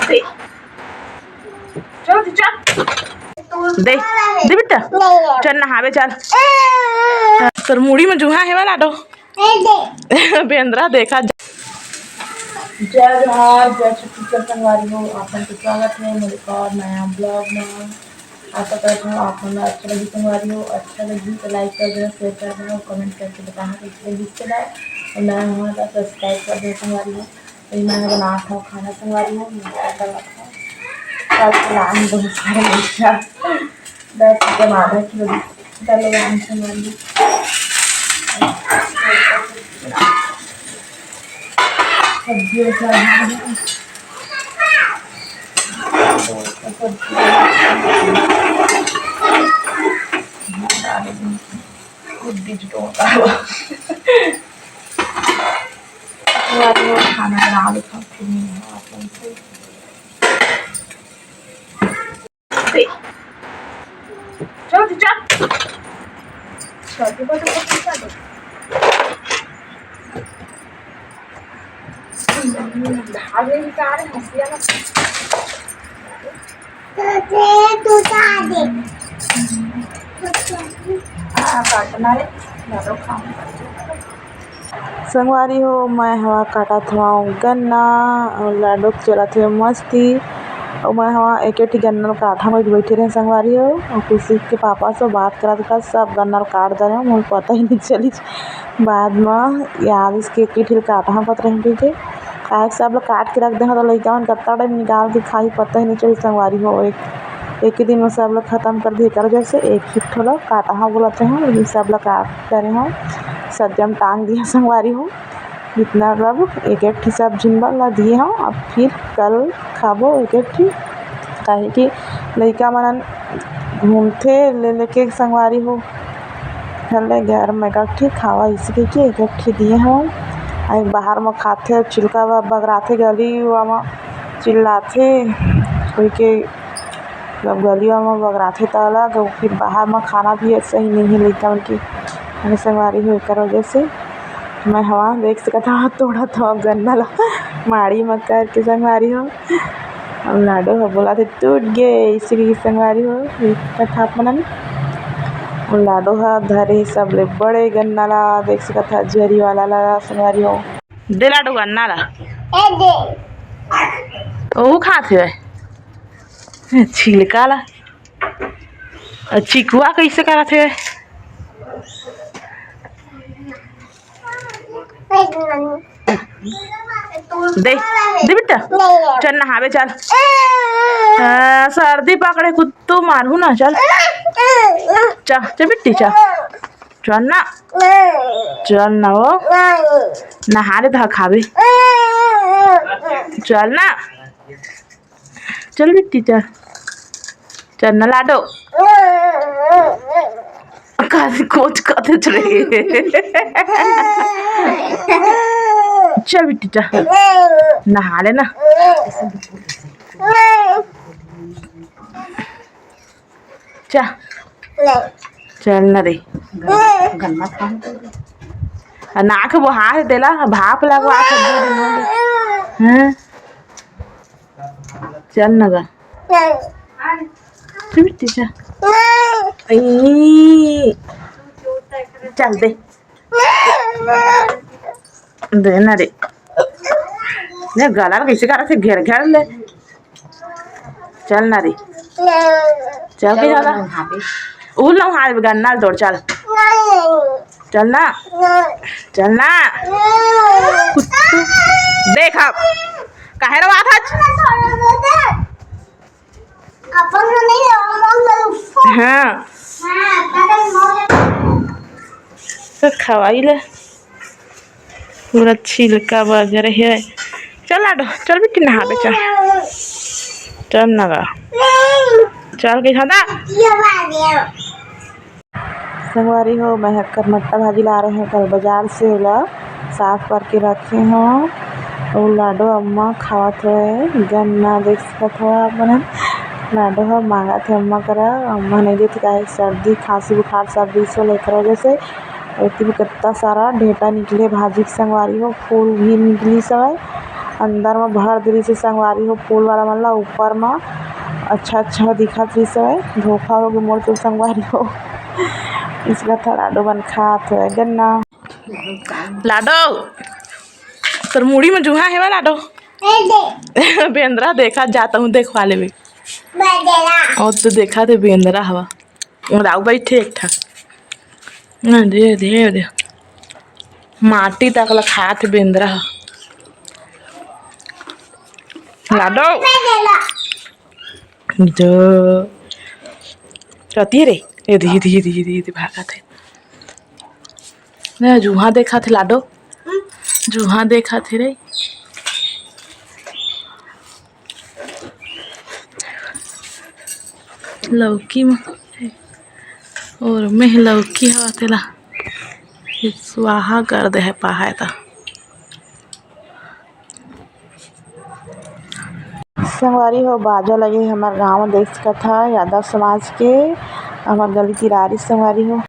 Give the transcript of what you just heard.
दे चल दे दे बेटा चल नहावे चल तर मुड़ी में जुहा है वाला दो बेंद्रा देखा। जय जोहार जय छत्तीसगढ़ संगवारी हो आप सबका स्वागत है मेरे एक और नया ब्लॉग में। आशा करती हूँ आप हमें अच्छा लगी संगवारी हो, अच्छा लगी तो लाइक कर देना, शेयर कर देना, कमेंट करके बताना कि इसके लाइक और नया हुआ था सब्सक्राइब कर देना संगवारी हो। तो मैं बना था खाना संगवारी हो बहुत सारे आधा किलो संगवारी सब्जी खाना बना लेता चल संगवारी हो मैं हवा काटा था गन्ना और लाडो चला थे मस्ती और मैं हवा एक गन्ना काटा में बैठे रहे संगवारी हो और खुशी के पापा से बात करा सब गन्ना काट दे रहे मुझे पता ही नहीं चली। बाद में याद इसके एक काटा पता रहे थे काहे सब लोग काट के रख दे तो लड़का कत्ता टाइम निकाल के खाई पता ही नहीं चली संगवारी हो। एक ही दिन में सब लोग खत्म कर दिए कर जैसे एक ही थोड़ा काटा हाँ बोलते हैं लेकिन सब लोग काट रहे हो सब्जी टांग दिए संगवारी हो इतना रब एक सब झिनबा ला दिए हो। अब फिर कल खाबो एक काहे कि लड़का मन घूमते ले लेके संगवारी हो चले घर में एक खावा इसके एक दिए हो बाहर में खाते चिल्का बगराते गली में चिल्लाते कोई के जब गली में बगराते तो अलग फिर बाहर में खाना भी ऐसा ही नहीं है लड़का उनकी संगवारी हो एक वजह से मैं हवा देख सकता हूँ थोड़ा था गन्ना ला माड़ी में करके संगवारी हो और लाडो हो बोला थे टूट गए इसलिए संगवारी हो कथा मन लाडो है धरे सब ले बड़े गन्ना ला देख सकता जरी वाला ला संगवारी हो दे लाडो गन्ना ला ओ खाते है छिलका ला चिकुआ कैसे कराते है दे दे बेटा चल नहावे चल सर्दी पकड़े कुत्तो मारू ना चल चल चल बेटी चल चल ना वो नहा ले तो खावे चल ना चल बेटी चल ना लाडो कोच कहते चले चल बेटी चल नहा लेना चल ना रे नाक बुहार देला भाप लगवा हाँ चल ना गा बेटी चल दे देना रे ने गला कैसे करा थे घेर घेर ले चल ना रे चल के ज्यादा ऊ लो हाथ गन्ना तोड़ चल चल ना देख अब काहे रवा था हाँ तो खवाई ले पूरा छिलका वगैरह है चल लाडो चल बेटी नहा चल ना चल के खादा संगवारी हो मैं कर मट्टा भाजी ला रहे हैं कल बाजार से ला साफ करके रखे हैं और लाडो अम्मा खावत रहे गन्ना देख सकत हो आप मन लाडो हो मांगा थे अम्मा करा अम्मा नहीं देती काहे सर्दी खांसी बुखार सब बीसो लेकर वजह से भी कितना सारा ढेटा निकले भाजी की संगवारी हो फूल भी निकली सब अंदर में भर दिली से संगवारी हो फूल वाला मतलब ऊपर में अच्छा दिखत रही से धोखा हो गई मोर तो संगवारी हो। इसका था लाडो बन खात है गन्ना लाडो तर मुड़ी में जुहा है लाडो बेंद्रा देखा जाता हूँ देखवा ले और तो देखा थे बेंद्रा हवा राव बैठे एक था दे दे दे माटी तक ला खात बेंद्रा लाडो जो कती रे ये धी धी धी धी धी भागा थे ना जुहा देखा थे लाडो जुहा देखा थे रे लौकी में और मैं लौकी हवा तेला स्वाहा कर दे है पाहा था संगवारी हो बाजा लगे हमारे गांव में देख सकत था यादव समाज के हमार गली किरारी संगवारी हो